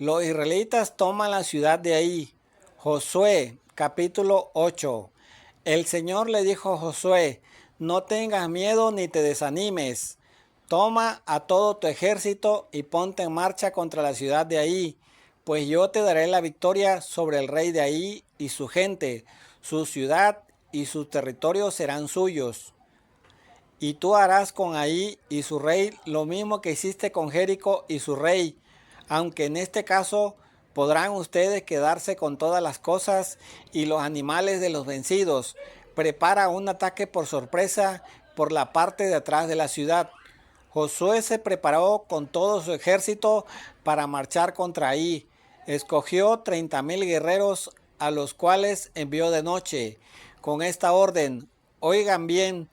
Los israelitas toman la ciudad de ahí. Josué, capítulo 8. El Señor le dijo a Josué: no tengas miedo ni te desanimes. Toma a todo tu ejército y ponte en marcha contra la ciudad de ahí, pues yo te daré la victoria sobre el rey de ahí y su gente. Su ciudad y sus territorios serán suyos. Y tú harás con Ahí y su rey lo mismo que hiciste con Jericó y su rey, aunque en este caso podrán ustedes quedarse con todas las cosas y los animales de los vencidos. Prepara un ataque por sorpresa por la parte de atrás de la ciudad. Josué se preparó con todo su ejército para marchar contra Ahí. Escogió 30,000 guerreros, a los cuales envió de noche, con esta orden: oigan bien,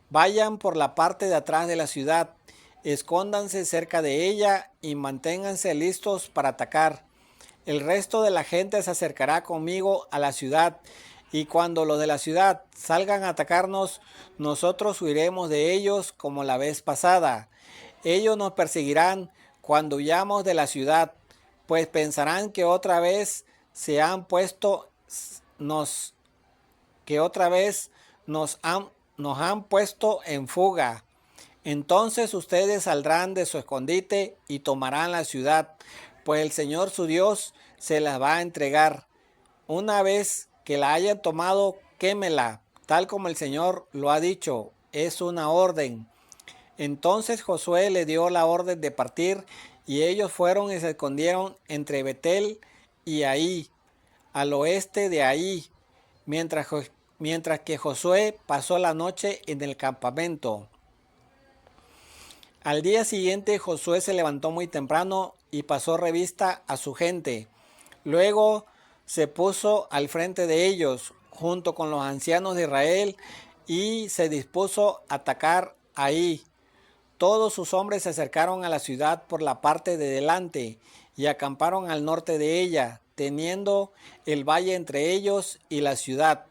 vayan por la parte de atrás de la ciudad, escóndanse cerca de ella y manténganse listos para atacar. El resto de la gente se acercará conmigo a la ciudad, y cuando los de la ciudad salgan a atacarnos, nosotros huiremos de ellos como la vez pasada. Ellos nos perseguirán cuando huyamos de la ciudad, pues pensarán que otra vez se han puesto nos que otra vez nos han puesto en fuga. Entonces ustedes saldrán de su escondite y tomarán la ciudad, pues el Señor su Dios se las va a entregar. Una vez que la hayan tomado, quémela, tal como el Señor lo ha dicho. Es una orden. Entonces Josué le dio la orden de partir, y ellos fueron y se escondieron entre Betel y Ahí, al oeste de Ahí, mientras que Josué pasó la noche en el campamento. Al día siguiente Josué se levantó muy temprano y pasó revista a su gente. Luego se puso al frente de ellos, junto con los ancianos de Israel, y se dispuso a atacar Ahí. Todos sus hombres se acercaron a la ciudad por la parte de delante y acamparon al norte de ella, teniendo el valle entre ellos y la ciudad.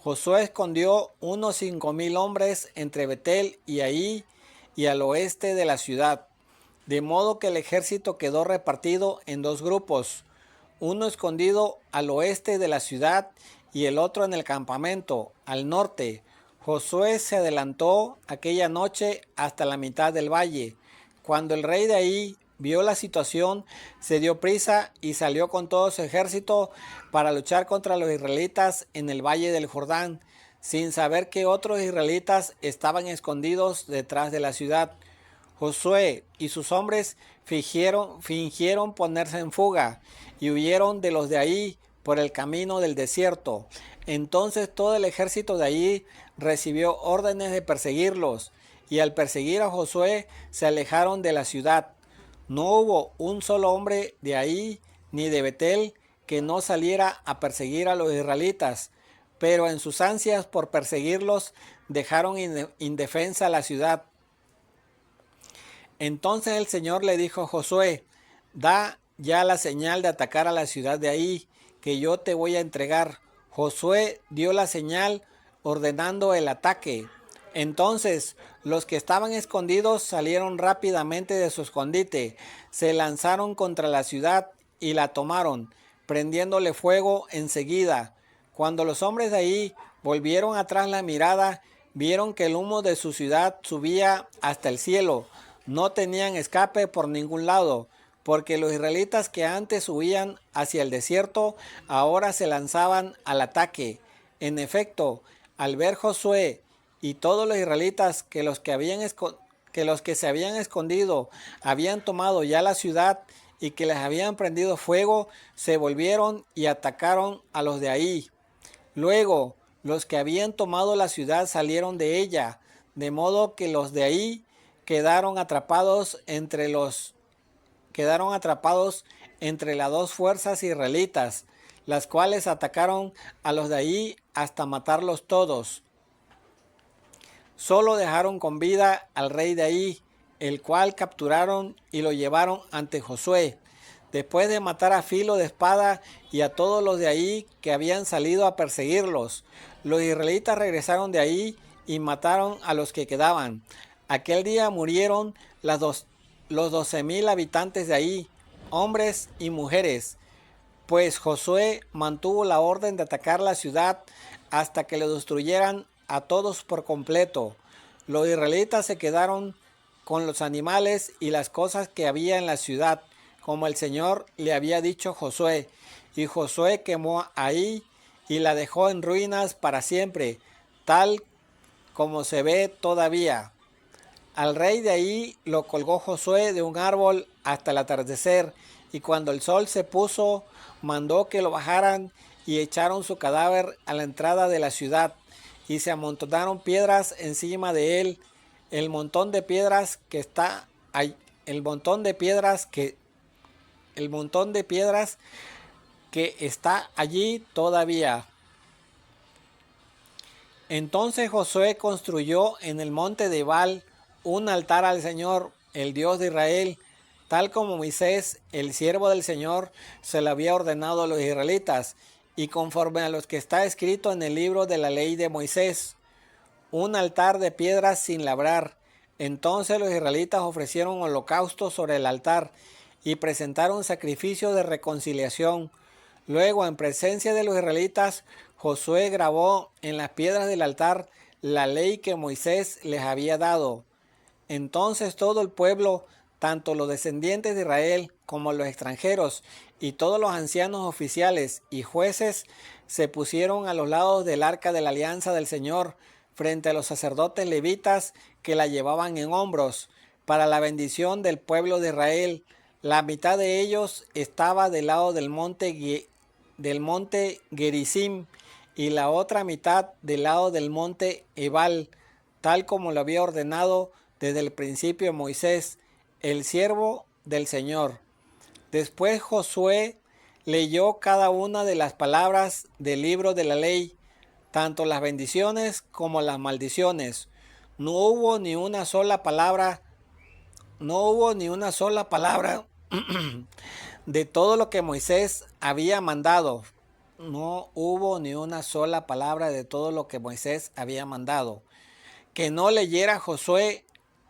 Josué escondió unos 5,000 hombres entre Betel y Ahí y al oeste de la ciudad, de modo que el ejército quedó repartido en dos grupos, uno escondido al oeste de la ciudad y el otro en el campamento, al norte. Josué se adelantó aquella noche hasta la mitad del valle. Cuando el rey de Ahí vio la situación, se dio prisa y salió con todo su ejército para luchar contra los israelitas en el valle del Jordán, sin saber que otros israelitas estaban escondidos detrás de la ciudad. Josué y sus hombres fingieron ponerse en fuga y huyeron de los de Ahí por el camino del desierto. Entonces todo el ejército de Ahí recibió órdenes de perseguirlos, y al perseguir a Josué se alejaron de la ciudad. No hubo un solo hombre de Ahí ni de Betel que no saliera a perseguir a los israelitas, pero en sus ansias por perseguirlos dejaron indefensa la ciudad. Entonces el Señor le dijo a Josué: da ya la señal de atacar a la ciudad de Ahí, que yo te voy a entregar. Josué dio la señal ordenando el ataque. Entonces los que estaban escondidos salieron rápidamente de su escondite, se lanzaron contra la ciudad y la tomaron, prendiéndole fuego enseguida. Cuando los hombres de Ahí volvieron atrás la mirada, vieron que el humo de su ciudad subía hasta el cielo. No tenían escape por ningún lado, porque los israelitas que antes huían hacia el desierto ahora se lanzaban al ataque. En efecto, al ver Josué y todos los israelitas que los que se habían escondido habían tomado ya la ciudad y que les habían prendido fuego, se volvieron y atacaron a los de Ahí. Luego los que habían tomado la ciudad salieron de ella, de modo que los de Ahí quedaron atrapados entre las dos fuerzas israelitas, las cuales atacaron a los de Ahí hasta matarlos todos. Solo dejaron con vida al rey de Ahí, el cual capturaron y lo llevaron ante Josué, después de matar a filo de espada y a todos los de Ahí que habían salido a perseguirlos. Los israelitas regresaron de Ahí y mataron a los que quedaban. Aquel día murieron los 12,000 habitantes de Ahí, hombres y mujeres, pues Josué mantuvo la orden de atacar la ciudad hasta que lo destruyeran a todos por completo. Los israelitas se quedaron con los animales y las cosas que había en la ciudad, como el Señor le había dicho a Josué. Y Josué quemó ahí y la dejó en ruinas para siempre, tal como se ve todavía. Al rey de ahí lo colgó Josué de un árbol hasta el atardecer, y cuando el sol se puso, mandó que lo bajaran y echaron su cadáver a la entrada de la ciudad, y se amontonaron piedras encima de él, el montón de piedras que está ahí, el montón de piedras que está allí todavía. Entonces Josué construyó en el monte de Ebal un altar al Señor, el Dios de Israel, tal como Moisés, el siervo del Señor, se lo había ordenado a los israelitas, y conforme a los que está escrito en el libro de la ley de Moisés, un altar de piedras sin labrar. Entonces los israelitas ofrecieron holocaustos sobre el altar y presentaron sacrificios de reconciliación. Luego, en presencia de los israelitas, Josué grabó en las piedras del altar la ley que Moisés les había dado. Entonces todo el pueblo, tanto los descendientes de Israel como los extranjeros, y todos los ancianos oficiales y jueces, se pusieron a los lados del arca de la alianza del Señor, frente a los sacerdotes levitas que la llevaban en hombros, para la bendición del pueblo de Israel. La mitad de ellos estaba del lado del monte Gerizim, y la otra mitad del lado del monte Ebal, tal como lo había ordenado desde el principio Moisés, el siervo del Señor. Después Josué leyó cada una de las palabras del libro de la ley, tanto las bendiciones como las maldiciones. No hubo ni una sola palabra de todo lo que Moisés había mandado. No hubo ni una sola palabra de todo lo que Moisés había mandado que no leyera Josué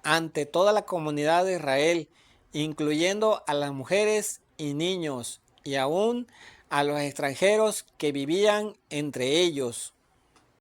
ante toda la comunidad de Israel, incluyendo a las mujeres y niños, y aún a los extranjeros que vivían entre ellos.